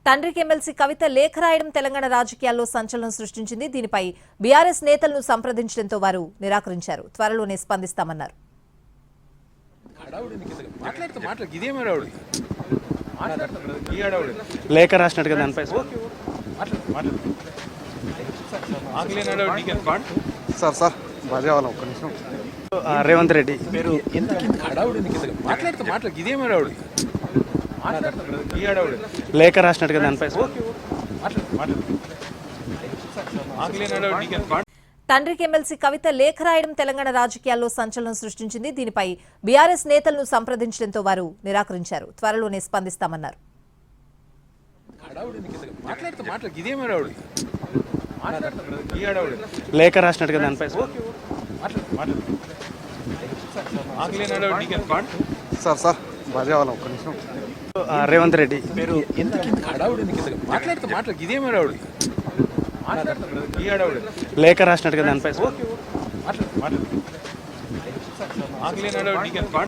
తండ్రికి ఎమ్మెల్సీ కవిత లేఖ రాయడం తెలంగాణ రాజకీయాల్లో సంచలనం సృష్టించింది. దీనిపై బీఆర్ఎస్ నేతలను సంప్రదించడంతో వారు నిరాకరించారు. త్వరలోనే స్పందిస్తామన్నారు. లేఖ రాసినట్టుగా దానిపై సార్ బాజావాల ఒక్క నిమిషం. రేవంత్ రెడ్డి లేఖ రాసినట్టుగా దానిపై తండ్రికి ఎమ్మెల్సీ కవిత లేఖ రాయడం తెలంగాణ రాజకీయాల్లో సంచలనం సృష్టించింది. దీనిపై బీఆర్ఎస్ నేతలను సంప్రదించడంతో వారు నిరాకరించారు. త్వరలోనే స్పందిస్తామన్నారు. లేఖ రాసినట్టుగా దానిపై సార్ బాజావాల ఒక్క నిమిషం. రేవంత్ రెడ్డి లేఖ రాసినట్టుగా దానిపై